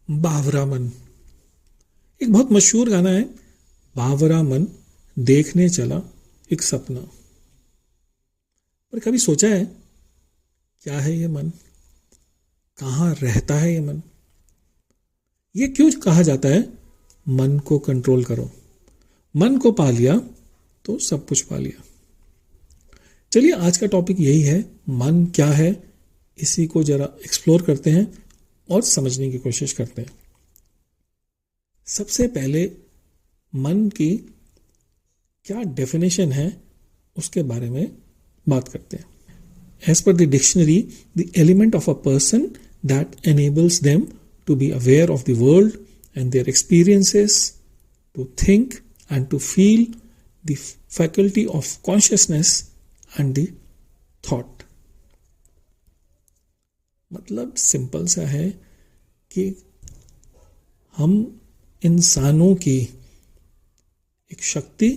बावरा मन। एक बहुत मशहूर गाना है, बावरा मन देखने चला एक सपना। पर कभी सोचा है क्या है ये मन, कहाँ रहता है ये मन? ये क्यों कहा जाता है मन को कंट्रोल करो, मन को पा लिया तो सब कुछ पा लिया। चलिए आज का टॉपिक यही है, मन क्या है, इसी को जरा एक्सप्लोर करते हैं और समझने की कोशिश करते हैं। सबसे पहले मन की क्या डेफिनेशन है उसके बारे में बात करते हैं। As per the dictionary, the element of a person that enables them to be aware of the world and their experiences, to think and to feel, the faculty of consciousness and the thought। मतलब simple सा है कि हम इंसानों की एक शक्ति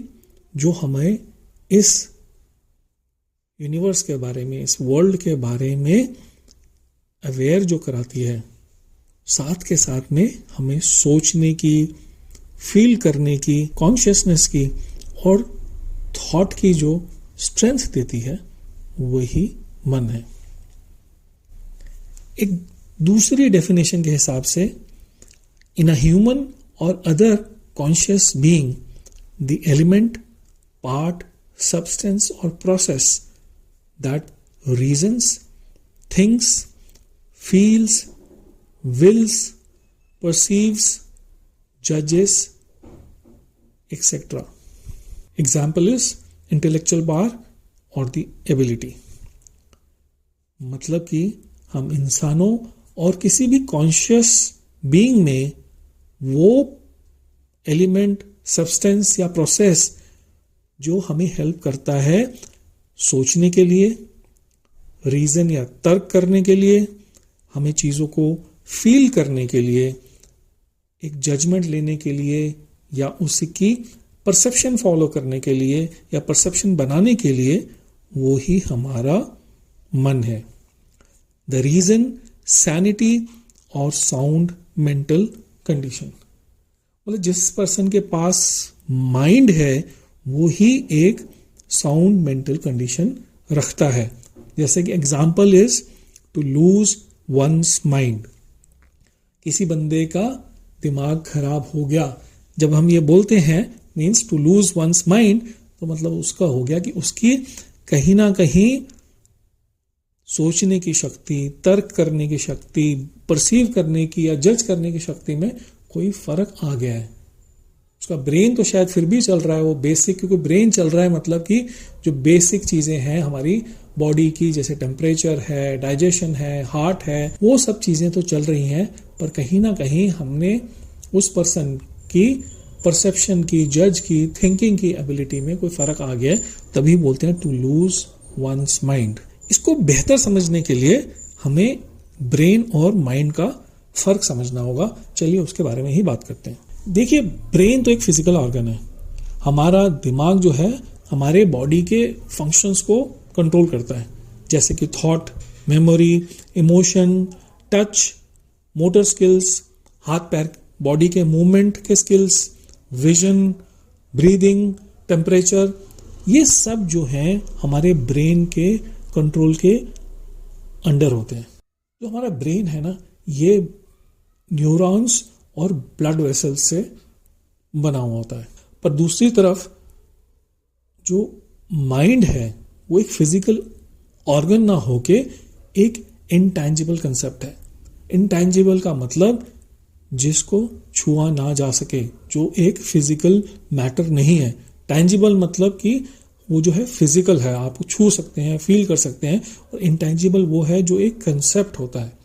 जो हमें इस यूनिवर्स के बारे में, इस वर्ल्ड के बारे में अवेयर जो कराती है, साथ के साथ में हमें सोचने की, फील करने की, कॉन्शियसनेस की और थॉट की जो स्ट्रेंथ देती है, वही मन है। एक दूसरी डेफिनेशन के हिसाब से, in a human or other conscious being, the element, part, substance or process that reasons, thinks, feels, wills, perceives, judges, etc. Example is intellectual power or the ability। मतलब कि हम इंसानों और किसी भी कॉन्शियस बीइंग में वो एलिमेंट, सब्सटेंस या प्रोसेस जो हमें हेल्प करता है सोचने के लिए, रीजन या तर्क करने के लिए, हमें चीज़ों को फील करने के लिए, एक जजमेंट लेने के लिए या उसकी परसेप्शन फॉलो करने के लिए या परसेप्शन बनाने के लिए, वो ही हमारा मन है। द रीजन, सैनिटी और साउंड मेंटल कंडीशन। मतलब जिस पर्सन के पास माइंड है वो ही एक साउंड मेंटल कंडीशन रखता है। जैसे कि example is to lose one's mind. किसी बंदे का दिमाग खराब हो गया, जब हम ये बोलते हैं means to lose one's mind, तो मतलब उसका हो गया कि उसकी कहीं ना कहीं सोचने की शक्ति, तर्क करने की शक्ति, परसीव करने की या जज करने की शक्ति में कोई फर्क आ गया है। उसका ब्रेन तो शायद फिर भी चल रहा है, वो बेसिक, क्योंकि ब्रेन चल रहा है मतलब कि जो बेसिक चीजें हैं हमारी बॉडी की, जैसे टेम्परेचर है, डाइजेशन है, हार्ट है, वो सब चीजें तो चल रही हैं, पर कहीं ना कहीं हमने उस पर्सन की परसेप्शन की, जज की, थिंकिंग की एबिलिटी में कोई फर्क आ गया है, तभी बोलते हैं टू लूज वंस माइंड। इसको बेहतर समझने के लिए हमें ब्रेन और माइंड का फर्क समझना होगा। चलिए उसके बारे में ही बात करते हैं। देखिए, ब्रेन तो एक फिजिकल ऑर्गन है। हमारा दिमाग जो है हमारे बॉडी के फंक्शंस को कंट्रोल करता है, जैसे कि thought, memory, emotion, touch, motor skills, हाथ पैर, बॉडी के मूवमेंट के स्किल्स, विजन, ब्रीदिंग, टेम्परेचर, ये सब जो हैं हमारे ब्रेन के कंट्रोल के अंडर होते हैं। जो हमारा ब्रेन है ना, ये न्यूरॉन्स और ब्लड वेसल्स से बना हुआ होता है। पर दूसरी तरफ जो माइंड है वो एक फिजिकल ऑर्गन ना होके एक इंटैंजिबल कंसेप्ट है। इंटैंजिबल का मतलब जिसको छुआ ना जा सके, जो एक फिजिकल मैटर नहीं है। टैंजिबल मतलब कि वो जो है फिजिकल है, आप छू सकते हैं, फील कर सकते हैं। और इंटैंजिबल वो है जो एक कंसेप्ट होता है।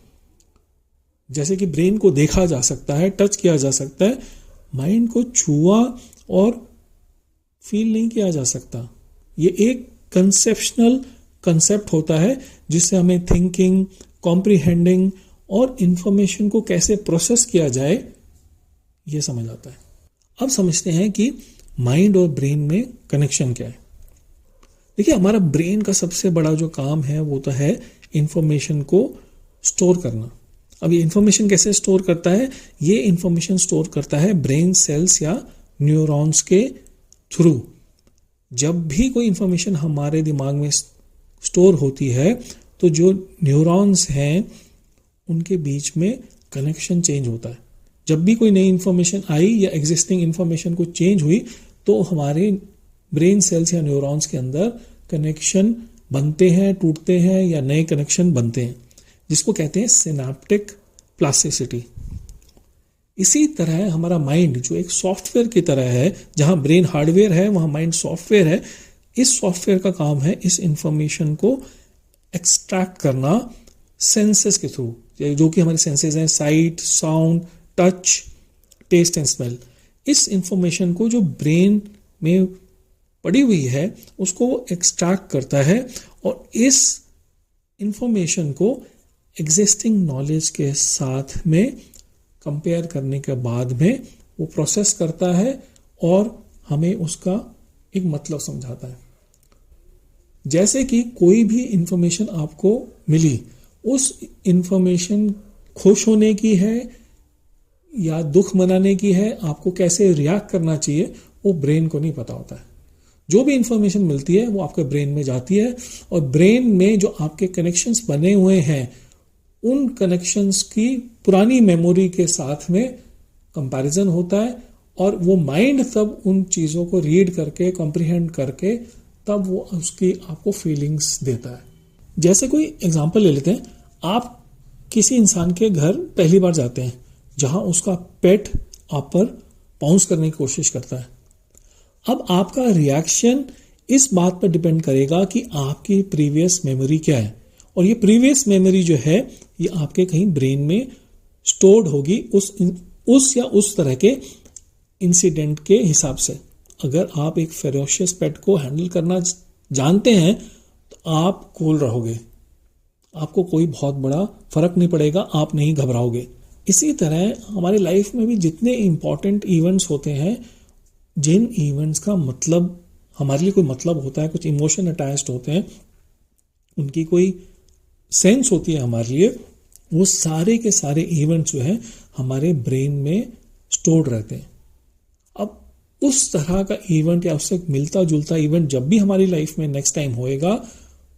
जैसे कि ब्रेन को देखा जा सकता है, टच किया जा सकता है, माइंड को छुआ और फील नहीं किया जा सकता। ये एक कंसेप्शनल कंसेप्ट होता है जिससे हमें थिंकिंग, कॉम्प्रिहेंडिंग और इंफॉर्मेशन को कैसे प्रोसेस किया जाए ये समझ आता है। अब समझते हैं कि माइंड और ब्रेन में कनेक्शन क्या है। देखिए, हमारा ब्रेन का सबसे बड़ा जो काम है वो तो है इंफॉर्मेशन को स्टोर करना। अब ये इंफॉर्मेशन कैसे स्टोर करता है? ये इंफॉर्मेशन स्टोर करता है ब्रेन सेल्स या न्यूरॉन्स के थ्रू। जब भी कोई इंफॉर्मेशन हमारे दिमाग में स्टोर होती है तो जो न्यूरॉन्स हैं उनके बीच में कनेक्शन चेंज होता है। जब भी कोई नई इंफॉर्मेशन आई या एग्जिस्टिंग इंफॉर्मेशन को चेंज हुई तो हमारे ब्रेन सेल्स या न्यूरॉन्स के अंदर कनेक्शन बनते हैं, टूटते हैं या नए कनेक्शन बनते हैं, जिसको कहते हैं सिनेप्टिक प्लास्टिसिटी। इसी तरह हमारा माइंड जो एक सॉफ्टवेयर की तरह है, जहां ब्रेन हार्डवेयर है वहां माइंड सॉफ्टवेयर है। इस सॉफ्टवेयर का काम है इस इंफॉर्मेशन को एक्सट्रैक्ट करना सेंसेस के थ्रू, जो कि हमारे सेंसेस हैं sight, sound, touch, taste and smell. इस इंफॉर्मेशन को जो ब्रेन में पड़ी हुई है उसको वो एक्सट्रैक्ट करता है और इस इंफॉर्मेशन को एग्जिस्टिंग नॉलेज के साथ में कंपेयर करने के बाद में वो प्रोसेस करता है और हमें उसका एक मतलब समझाता है। जैसे कि कोई भी इंफॉर्मेशन आपको मिली, उस इंफॉर्मेशन खुश होने की है या दुख मनाने की है, आपको कैसे रिएक्ट करना चाहिए वो ब्रेन को नहीं पता होता है। जो भी इंफॉर्मेशन मिलती है वो आपके ब्रेन में जाती है और ब्रेन में जो आपके कनेक्शंस बने हुए हैं उन कनेक्शंस की पुरानी मेमोरी के साथ में कंपैरिजन होता है और वो माइंड तब उन चीज़ों को रीड करके, कॉम्प्रिहेंड करके तब वो उसकी आपको फीलिंग्स देता है। जैसे कोई एग्जांपल ले लेते हैं, आप किसी इंसान के घर पहली बार जाते हैं जहां उसका पेट आप पर पाउंस करने की कोशिश करता है। अब आपका रिएक्शन इस बात पर डिपेंड करेगा कि आपकी प्रीवियस मेमोरी क्या है, और ये प्रीवियस मेमोरी जो है ये आपके कहीं ब्रेन में स्टोर्ड होगी उस या उस तरह के इंसिडेंट के हिसाब से। अगर आप एक फेरोशियस पेट को हैंडल करना जानते हैं तो आप कूल रहोगे, आपको कोई बहुत बड़ा फर्क नहीं पड़ेगा, आप नहीं घबराओगे। इसी तरह हमारी लाइफ में भी जितने इंपॉर्टेंट इवेंट्स होते हैं, जिन इवेंट्स का मतलब हमारे लिए कोई मतलब होता है, कुछ इमोशन अटैच्ड होते हैं, उनकी कोई सेंस होती है हमारे लिए, वो सारे के सारे इवेंट्स जो हैं हमारे ब्रेन में स्टोर्ड रहते हैं। अब उस तरह का इवेंट या उससे मिलता जुलता इवेंट जब भी हमारी लाइफ में नेक्स्ट टाइम होएगा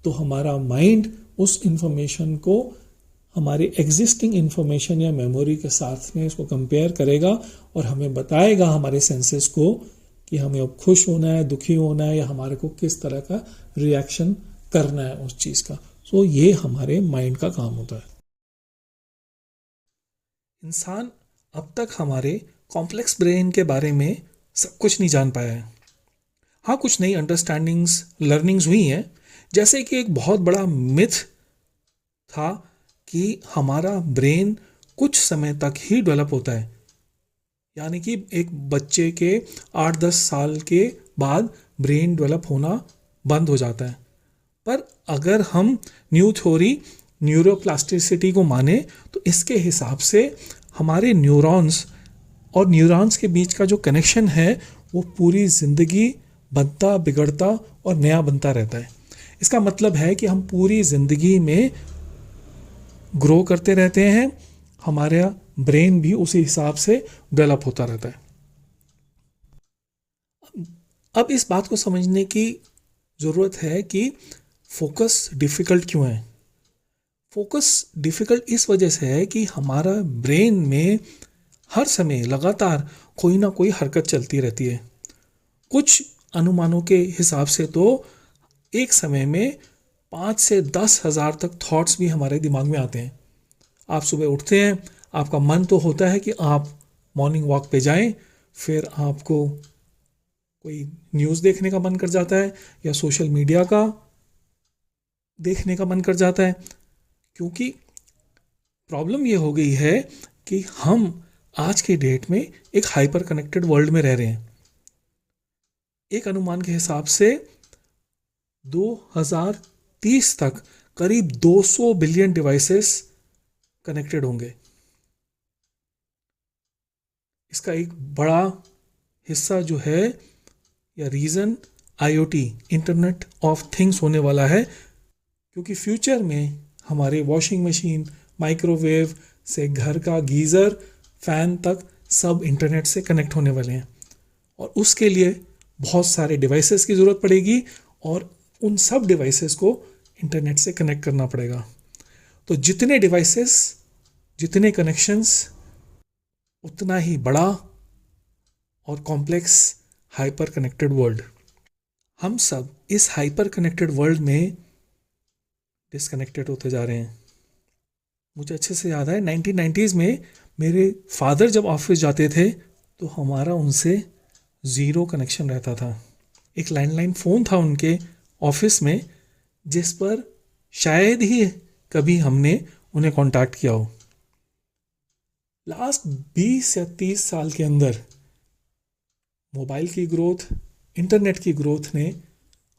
तो हमारा माइंड उस इंफॉर्मेशन को हमारे एग्जिस्टिंग इंफॉर्मेशन या मेमोरी के साथ में इसको कंपेयर करेगा और हमें बताएगा, हमारे सेंसेस को, कि हमें अब खुश होना है, दुखी होना है या हमारे को किस तरह का रिएक्शन करना है उस चीज का। सो ये हमारे माइंड का काम होता है। इंसान अब तक हमारे कॉम्प्लेक्स ब्रेन के बारे में सब कुछ नहीं जान पाया है। हाँ, कुछ नई अंडरस्टैंडिंग्स, लर्निंग्स हुई हैं, जैसे कि एक बहुत बड़ा मिथ था कि हमारा ब्रेन कुछ समय तक ही डेवलप होता है, यानी कि एक बच्चे के 8-10 साल के बाद ब्रेन डेवलप होना बंद हो जाता है। पर अगर हम न्यू थ्योरी न्यूरोप्लास्टिसिटी को माने तो इसके हिसाब से हमारे न्यूरॉन्स और न्यूरॉन्स के बीच का जो कनेक्शन है वो पूरी जिंदगी बनता, बिगड़ता और नया बनता रहता है। इसका मतलब है कि हम पूरी जिंदगी में ग्रो करते रहते हैं, हमारा ब्रेन भी उसी हिसाब से डेवलप होता रहता है। अब इस बात को समझने की ज़रूरत है कि फोकस डिफ़िकल्ट क्यों है। फोकस डिफ़िकल्ट इस वजह से है कि हमारा ब्रेन में हर समय लगातार कोई ना कोई हरकत चलती रहती है। कुछ अनुमानों के हिसाब से तो एक समय में 5 से 10 हज़ार तक थॉट्स भी हमारे दिमाग में आते हैं। आप सुबह उठते हैं, आपका मन तो होता है कि आप मॉर्निंग वॉक पे जाएं, फिर आपको कोई न्यूज़ देखने का मन कर जाता है या सोशल मीडिया का देखने का मन कर जाता है, क्योंकि प्रॉब्लम ये हो गई है कि हम आज के डेट में एक हाइपर कनेक्टेड वर्ल्ड में रह रहे हैं। एक अनुमान के हिसाब से 2030 तक करीब 200 बिलियन डिवाइसेस कनेक्टेड होंगे। इसका एक बड़ा हिस्सा जो है या reason IoT, internet of things होने वाला है, क्योंकि फ्यूचर में हमारे वॉशिंग मशीन, माइक्रोवेव, से घर का गीज़र, फैन तक सब इंटरनेट से कनेक्ट होने वाले हैं। और उसके लिए बहुत सारे डिवाइसेस की ज़रूरत पड़ेगी और उन सब डिवाइसेस को इंटरनेट से कनेक्ट करना पड़ेगा। तो जितने डिवाइसेस, जितने कनेक्शंस, उतना ही बड़ा और कॉम्प्लेक्स हाइपर कनेक्टेड वर्ल्ड। हम सब इस हाइपर कनेक्टेड वर्ल्ड में डिस्कनेक्टेड होते जा रहे हैं। मुझे अच्छे से याद है 1990s में मेरे फादर जब ऑफिस जाते थे तो हमारा उनसे ज़ीरो कनेक्शन रहता था। एक लैंडलाइन फ़ोन था उनके ऑफिस में जिस पर शायद ही कभी हमने उन्हें कांटेक्ट किया हो। लास्ट 20 या 30 साल के अंदर मोबाइल की ग्रोथ, इंटरनेट की ग्रोथ ने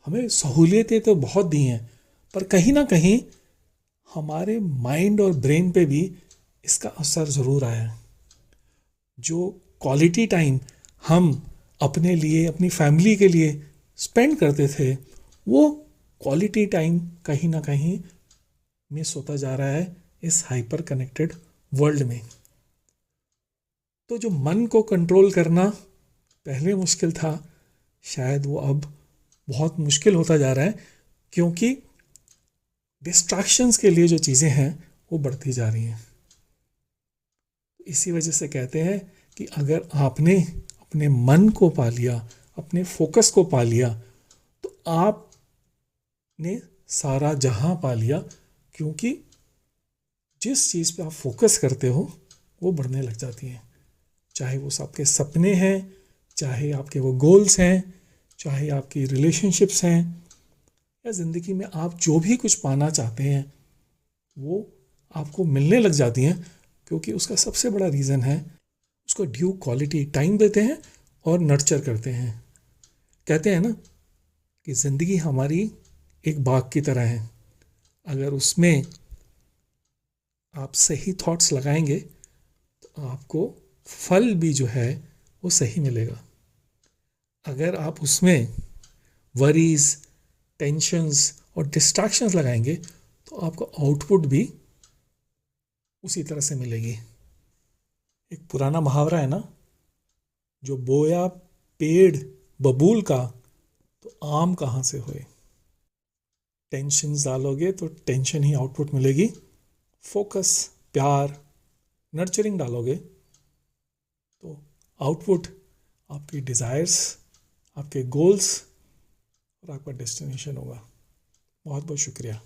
हमें सहूलियतें तो बहुत दी हैं, पर कहीं ना कहीं हमारे माइंड और ब्रेन पे भी इसका असर ज़रूर आया है। जो क्वालिटी टाइम हम अपने लिए, अपनी फैमिली के लिए स्पेंड करते थे, वो क्वालिटी टाइम कहीं ना कहीं मिस होता जा रहा है इस हाइपर कनेक्टेड वर्ल्ड में। तो जो मन को कंट्रोल करना पहले मुश्किल था, शायद वो अब बहुत मुश्किल होता जा रहा है, क्योंकि डिस्ट्रैक्शंस के लिए जो चीज़ें हैं वो बढ़ती जा रही हैं। इसी वजह से कहते हैं कि अगर आपने अपने मन को पा लिया, अपने फोकस को पा लिया, तो आपने सारा जहां पा लिया, क्योंकि जिस चीज़ पे आप फोकस करते हो वो बढ़ने लग जाती है। चाहे वो आपके सपने हैं, चाहे आपके वो गोल्स हैं, चाहे आपकी रिलेशनशिप्स हैं, या ज़िंदगी में आप जो भी कुछ पाना चाहते हैं वो आपको मिलने लग जाती हैं, क्योंकि उसका सबसे बड़ा रीज़न है उसको ड्यू क्वालिटी टाइम देते हैं और नर्चर करते हैं। कहते हैं ना कि ज़िंदगी हमारी एक बाग की तरह है, अगर उसमें आप सही थॉट्स लगाएंगे तो आपको फल भी जो है वो सही मिलेगा। अगर आप उसमें वरीज, टेंशन्स और डिस्ट्रैक्शंस लगाएंगे तो आपको आउटपुट भी उसी तरह से मिलेगी। एक पुराना मुहावरा है ना, जो बोया पेड़ बबूल का तो आम कहाँ से होए। टेंशन डालोगे तो टेंशन ही आउटपुट मिलेगी। फोकस, प्यार, नर्चरिंग डालोगे तो आउटपुट आपकी डिज़ायर्स, आपके गोल्स और आपका डेस्टिनेशन होगा। बहुत बहुत शुक्रिया।